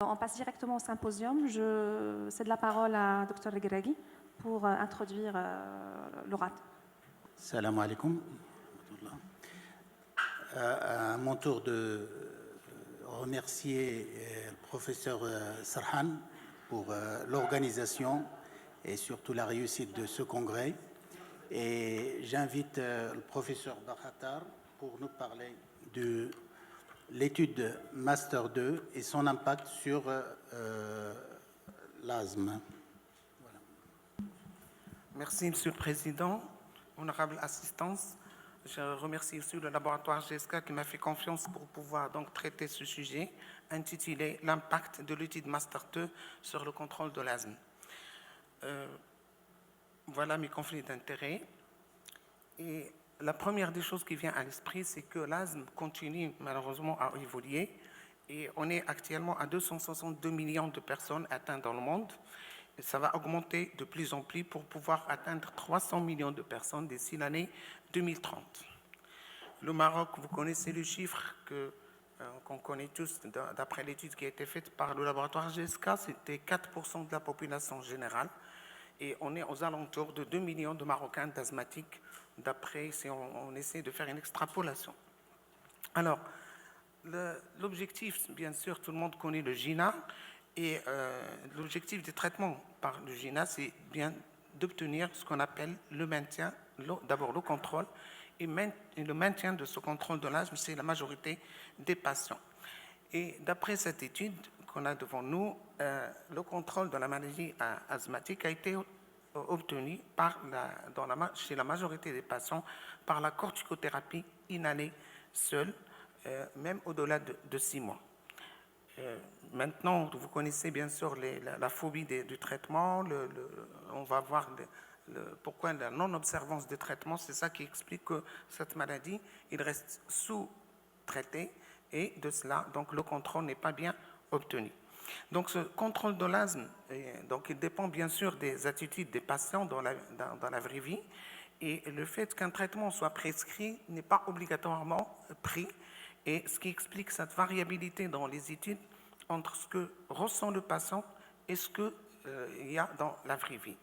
On passe directement au symposium. Je cède la parole à Dr Regragui pour introduire l'orat. Salam alaikum. À mon tour de remercier le professeur Sarhan pour l'organisation et surtout la réussite de ce congrès. Et j'invite le professeur Bakhatar pour nous parler de l'étude Master 2 et son impact sur l'asthme. Voilà. Merci, Monsieur le Président. Honorable assistance, je remercie aussi le laboratoire GSK qui m'a fait confiance pour pouvoir donc traiter ce sujet intitulé « L'impact de l'étude Master 2 sur le contrôle de l'asthme ». Voilà mes conflits d'intérêts. Et la première des choses qui vient à l'esprit, c'est que l'asthme continue malheureusement à évoluer. Et on est actuellement à 262 millions de personnes atteintes dans le monde. Et ça va augmenter de plus en plus pour pouvoir atteindre 300 millions de personnes d'ici l'année 2030. Le Maroc, vous connaissez le chiffre qu'on connaît tous d'après l'étude qui a été faite par le laboratoire GSK, c'était 4% de la population générale. Et on est aux alentours de 2 millions de Marocains d'asthmatiques, d'après si on essaie de faire une extrapolation. Alors, l'objectif, bien sûr, tout le monde connaît le GINA, et l'objectif du traitement par le GINA, c'est bien d'obtenir ce qu'on appelle le maintien, d'abord le contrôle, et le maintien de ce contrôle de l'asthme, c'est la majorité des patients. Et d'après cette étude qu'on a devant nous, le contrôle de la maladie asthmatique a été obtenu chez la majorité des patients par la corticothérapie inhalée seule, même au-delà de 6 mois. Maintenant, vous connaissez bien sûr la phobie du traitement. On va voir pourquoi la non-observance des traitements, c'est ça qui explique que cette maladie, il reste sous-traité et de cela, donc le contrôle n'est pas bien obtenu. Donc ce contrôle de l'asthme, il dépend bien sûr des attitudes des patients dans la vraie vie, et le fait qu'un traitement soit prescrit n'est pas obligatoirement pris, et ce qui explique cette variabilité dans les études entre ce que ressent le patient et ce qu'il y a dans la vraie vie.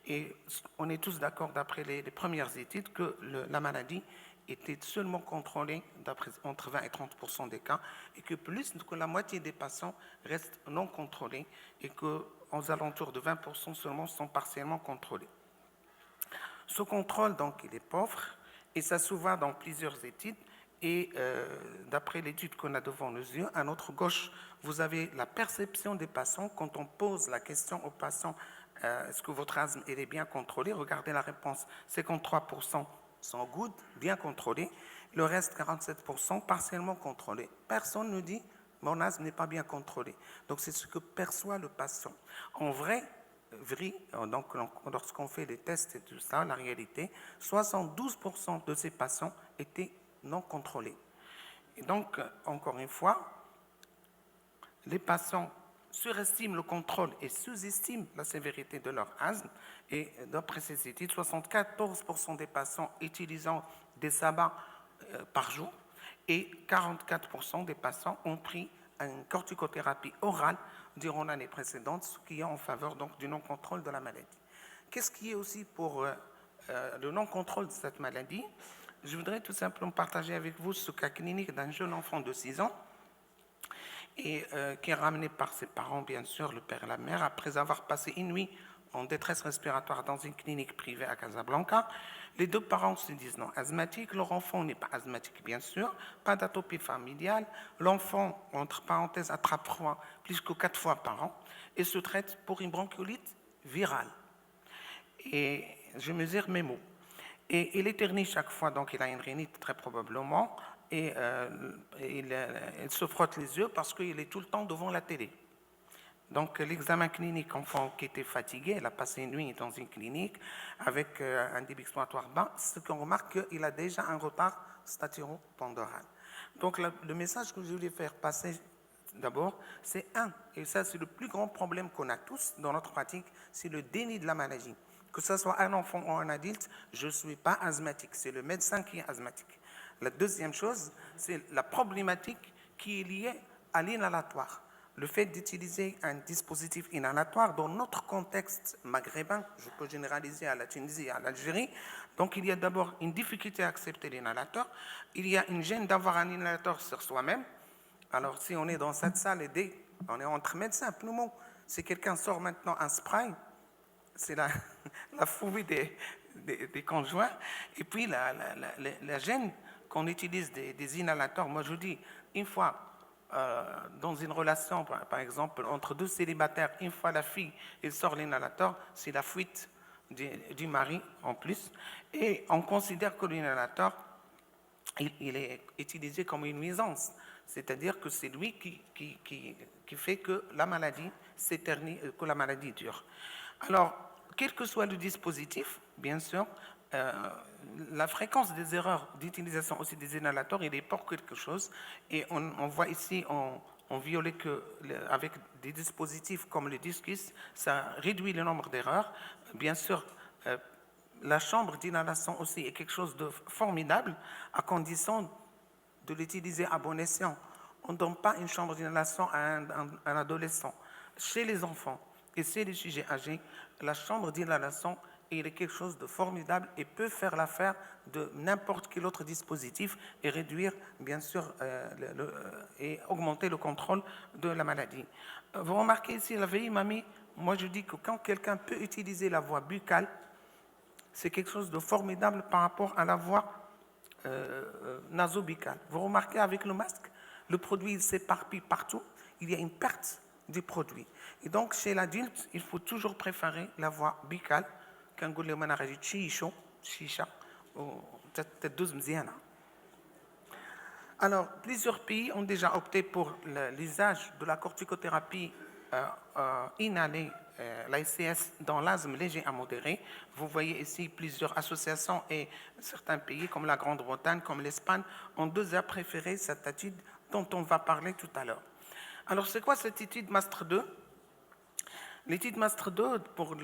Et on est tous d'accord d'après les premières études que la maladie était seulement contrôlée entre 20 et 30% des cas, et que plus que la moitié des patients restent non contrôlés, et qu'aux alentours de 20% seulement sont partiellement contrôlés. Ce contrôle, donc, il est pauvre, et ça se voit dans plusieurs études. Et d'après l'étude qu'on a devant nos yeux, à notre gauche, vous avez la perception des patients. Quand on pose la question aux patients, est-ce que votre asthme est bien contrôlé? Regardez la réponse, 53% sont good, bien contrôlés. Le reste, 47%, partiellement contrôlés. Personne ne dit, mon asthme n'est pas bien contrôlé. Donc c'est ce que perçoit le patient. En vrai, donc lorsqu'on fait des tests et tout ça, la réalité, 72% de ces patients étaient non contrôlés. Et donc, encore une fois, les patients surestiment le contrôle et sous-estiment la sévérité de leur asthme. Et d'après ces études, 74% des patients utilisant des sabbats par jour et 44% des patients ont pris une corticothérapie orale durant l'année précédente, ce qui est en faveur donc, du non-contrôle de la maladie. Qu'est-ce qui est aussi pour le non-contrôle de cette maladie? Je voudrais tout simplement partager avec vous ce cas clinique d'un jeune enfant de 6 ans et qui est ramené par ses parents, bien sûr, le père et la mère, après avoir passé une nuit en détresse respiratoire dans une clinique privée à Casablanca. Les deux parents se disent non asthmatiques, leur enfant n'est pas asthmatique, bien sûr, pas d'atopie familiale, l'enfant, entre parenthèses, attrape froid plus que 4 fois par an et se traite pour une bronchiolite virale. Et je mesure mes mots. Et il éternue chaque fois, donc il a une rhinite très probablement, et il se frotte les yeux parce qu'il est tout le temps devant la télé. Donc l'examen clinique, enfant qui était fatigué, il a passé une nuit dans une clinique avec un débit expiratoire bas, ce qu'on remarque qu'il a déjà un retard staturo-pandoral. Donc le message que je voulais faire passer d'abord, c'est et ça c'est le plus grand problème qu'on a tous dans notre pratique, c'est le déni de la maladie. Que ce soit un enfant ou un adulte, je ne suis pas asthmatique, c'est le médecin qui est asthmatique. La deuxième chose, c'est la problématique qui est liée à l'inhalatoire. le fait d'utiliser un dispositif inhalatoire dans notre contexte maghrébin, je peux généraliser à la Tunisie et à l'Algérie, donc il y a d'abord une difficulté à accepter l'inhalateur, il y a une gêne d'avoir un inhalateur sur soi-même. Alors si on est dans cette salle et on est entre médecins, pneumos, si quelqu'un sort maintenant un spray, c'est la folie des conjoints, et puis la gêne qu'on utilise des inhalateurs. Moi je dis, une fois dans une relation, par exemple, entre deux célibataires, une fois la fille, elle sort l'inhalateur, c'est la fuite du mari en plus. Et on considère que l'inhalateur, il est utilisé comme une nuisance. C'est-à-dire que c'est lui qui fait que la maladie s'éternise, que la maladie dure. Alors, quel que soit le dispositif, bien sûr, la fréquence des erreurs d'utilisation aussi des inhalateurs, il est pour quelque chose. Et on voit ici en violet qu'avec des dispositifs comme le discus, ça réduit le nombre d'erreurs. Bien sûr, la chambre d'inhalation aussi est quelque chose de formidable, à condition de l'utiliser à bon escient. On ne donne pas une chambre d'inhalation à un adolescent. Chez les enfants et chez les sujets âgés, la chambre d'inhalation est quelque chose de formidable et peut faire l'affaire de n'importe quel autre dispositif et réduire, bien sûr, et augmenter le contrôle de la maladie. Vous remarquez ici, la VI m'a mis, moi je dis que quand quelqu'un peut utiliser la voie buccale, c'est quelque chose de formidable par rapport à la voie nasobicale. Vous remarquez avec le masque, le produit s'éparpille partout, il y a une perte du produit. Et donc, chez l'adulte, il faut toujours préférer la voie buccale, quand on dit chicha, ou peut-être 12 mziana. Alors, plusieurs pays ont déjà opté pour l'usage de la corticothérapie inhalée, l'ICS, dans l'asthme léger à modéré. Vous voyez ici plusieurs associations et certains pays comme la Grande-Bretagne, comme l'Espagne, ont déjà préféré cette étude dont on va parler tout à l'heure. Alors, c'est quoi cette étude MASTRE 2 ? L'étude MASTRE 2 pour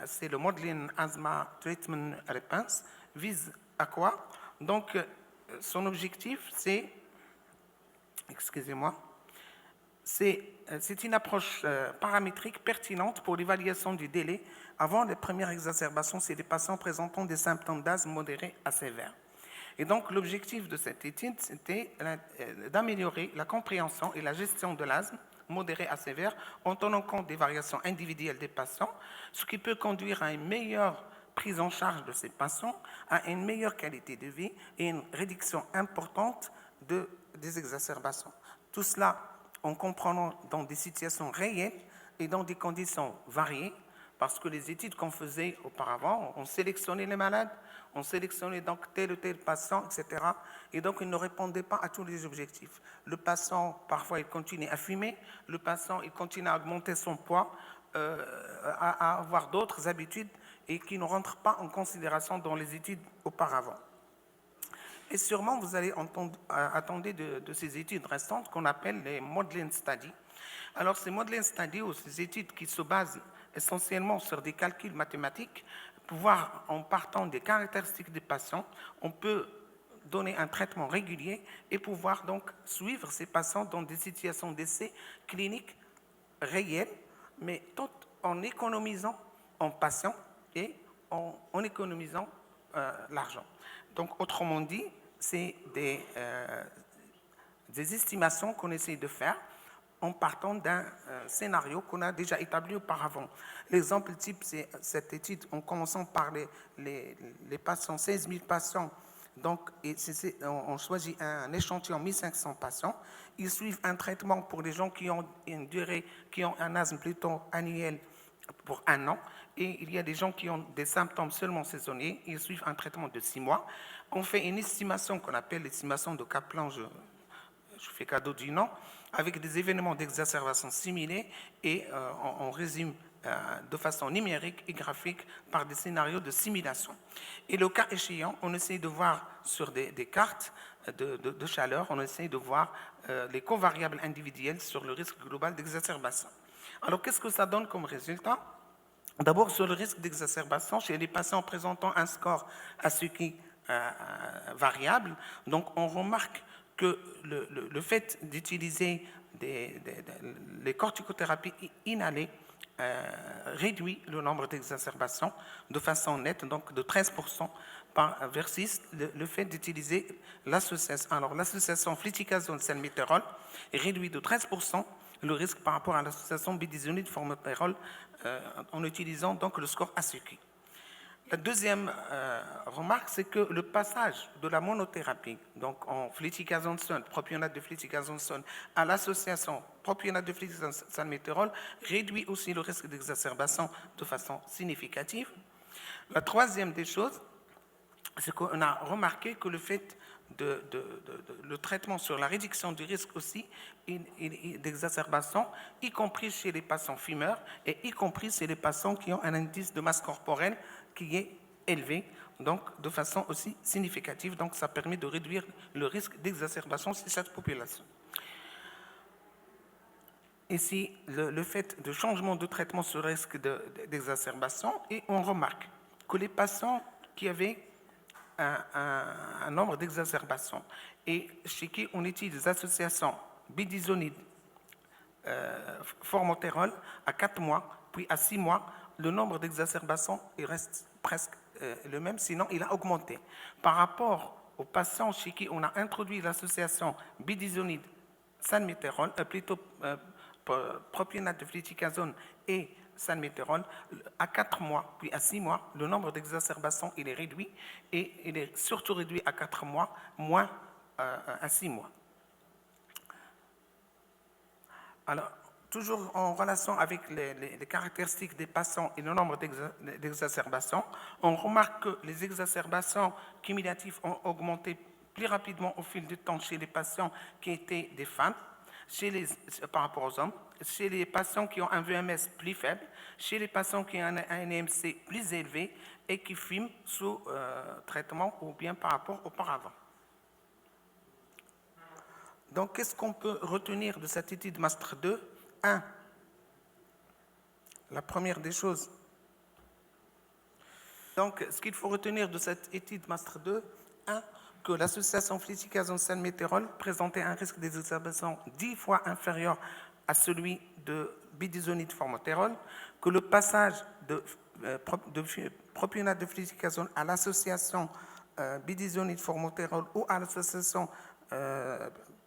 c'est le Modeling Asthma Treatment Response, vise à quoi? Donc, son objectif, c'est, c'est une approche paramétrique pertinente pour l'évaluation du délai avant les premières exacerbations chez des patients présentant des symptômes d'asthme modérés à sévères. Et donc, l'objectif de cette étude, c'était d'améliorer la compréhension et la gestion de l'asthme modéré à sévère en tenant compte des variations individuelles des patients, ce qui peut conduire à une meilleure prise en charge de ces patients, à une meilleure qualité de vie et une réduction importante des exacerbations. Tout cela en comprenant dans des situations réelles et dans des conditions variées, parce que les études qu'on faisait auparavant, on sélectionnait les malades, on sélectionnait donc tel ou tel patient, etc. Et donc, il ne répondait pas à tous les objectifs. Le patient, parfois, il continue à fumer. Le patient, il continue à augmenter son poids, à avoir d'autres habitudes et qui ne rentrent pas en considération dans les études auparavant. Et sûrement, vous allez attendre de ces études restantes qu'on appelle les modeling studies. Alors, ces modeling studies, ou ces études qui se basent essentiellement sur des calculs mathématiques, en partant des caractéristiques des patients, on peut donner un traitement régulier et pouvoir donc suivre ces patients dans des situations d'essai cliniques réelles, mais tout en économisant en patients et en économisant l'argent. Donc, autrement dit, c'est des estimations qu'on essaie de faire en partant d'un scénario qu'on a déjà établi auparavant. L'exemple type, c'est cette étude en commençant par les patients, 16 000 patients. Donc, on choisit un échantillon 1500 patients. Ils suivent un traitement pour les gens qui ont qui ont un asthme plutôt annuel pour 1 an. Et il y a des gens qui ont des symptômes seulement saisonniers. Ils suivent un traitement de 6 mois. On fait une estimation qu'on appelle l'estimation de Kaplan, je fais cadeau du nom, avec des événements d'exacerbation similés et on résume de façon numérique et graphique par des scénarios de simulation. Et le cas échéant, on essaie de voir sur des cartes de chaleur, on essaie de voir les covariables individuelles sur le risque global d'exacerbation. Alors, qu'est-ce que ça donne comme résultat? D'abord, sur le risque d'exacerbation, chez les patients présentant un score à ce qui variable, donc on remarque que le fait d'utiliser les corticothérapies inhalées réduit le nombre d'exacerbations de façon nette, donc de 13%, versus le fait d'utiliser l'association. Alors, l'association fluticasone-salmeterol réduit de 13% le risque par rapport à l'association bidisonide formoterol en utilisant donc le score ACQ. La deuxième remarque, c'est que le passage de la monothérapie, donc en fluticasone-son, propionate de fluticasone-son, à l'association propionate de fluticasone-salmeterol réduit aussi le risque d'exacerbation de façon significative. La troisième des choses, c'est qu'on a remarqué que le fait le traitement sur la réduction du risque aussi d'exacerbation, y compris chez les patients fumeurs et y compris chez les patients qui ont un indice de masse corporelle qui est élevé, donc de façon aussi significative. Donc ça permet de réduire le risque d'exacerbation chez cette population. Ici, le fait de changement de traitement sur risque d'exacerbation, et on remarque que les patients qui avaient un nombre d'exacerbations et chez qui on utilise des associations bidisonide formoterol à 4 mois, puis à 6 mois, le nombre d'exacerbations il reste presque le même, sinon il a augmenté. Par rapport aux patients chez qui on a introduit l'association bidisonide salmeterol, plutôt propionate de fluticasone et salmeterol, à 4 mois, puis à 6 mois, le nombre d'exacerbations il est réduit, et il est surtout réduit à 4 mois, moins à 6 mois. Alors, toujours en relation avec les caractéristiques des patients et le nombre d'exacerbations, on remarque que les exacerbations cumulatives ont augmenté plus rapidement au fil du temps chez les patients qui étaient des femmes, par rapport aux hommes, chez les patients qui ont un VMS plus faible, chez les patients qui ont un EMC plus élevé et qui fument sous traitement ou bien par rapport auparavant. Donc, qu'est-ce qu'on peut retenir de cette étude Master 2 ? 1. La première des choses. Donc, ce qu'il faut retenir de cette étude Master 2, 1. Que l'association fluticasone-salmeterol présentait un risque d'exacerbation 10 fois inférieur à celui de bidisonide formoterol, que le passage de propionate de fluticasone à l'association bidisonide formoterol ou à l'association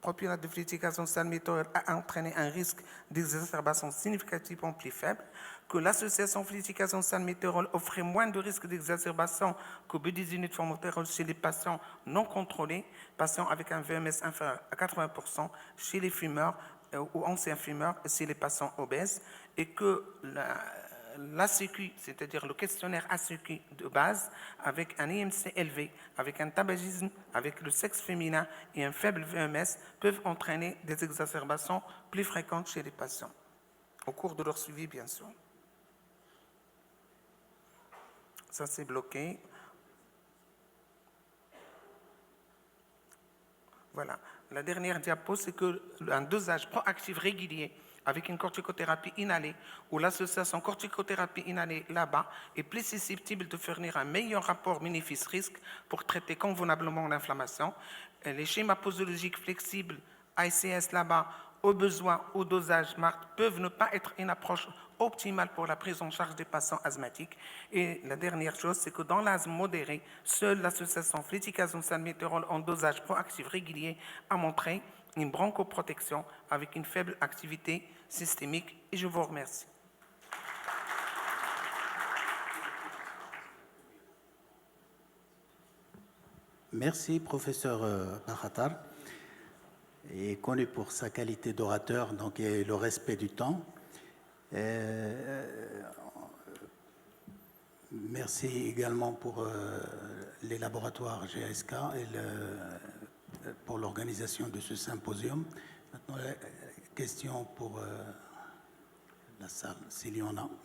propionate de fluticasone salmeterol a entraîné un risque d'exacerbation significativement plus faible, que l'association fluticasone salmeterol offrait moins de risques d'exacerbation que bidisonide formoterol chez les patients non contrôlés, patients avec un VMS inférieur à 80%, chez les fumeurs ou anciens fumeurs, chez les patients obèses, et que l'ACQ, c'est-à-dire le questionnaire ACQ de base, avec un IMC élevé, avec un tabagisme, avec le sexe féminin et un faible VMS, peuvent entraîner des exacerbations plus fréquentes chez les patients, au cours de leur suivi, bien sûr. Ça, c'est bloqué. Voilà. La dernière diapo, c'est qu'un dosage proactif régulier avec une corticothérapie inhalée ou l'association corticothérapie inhalée là-bas est plus susceptible de fournir un meilleur rapport bénéfice-risque pour traiter convenablement l'inflammation. Les schémas posologiques flexibles, ICS là-bas, au besoin, au dosage MART, peuvent ne pas être une approche optimale pour la prise en charge des patients asthmatiques. Et la dernière chose, c'est que dans l'asthme modéré, seule l'association fluticasone-salmeterol en dosage proactif régulier a montré une bronchoprotection avec une faible activité systémique. Et je vous remercie. Merci, professeur Bahatar, et connu pour sa qualité d'orateur donc, et le respect du temps. Merci également pour les laboratoires GSK et pour l'organisation de ce symposium. Maintenant, question pour la salle, s'il y en a.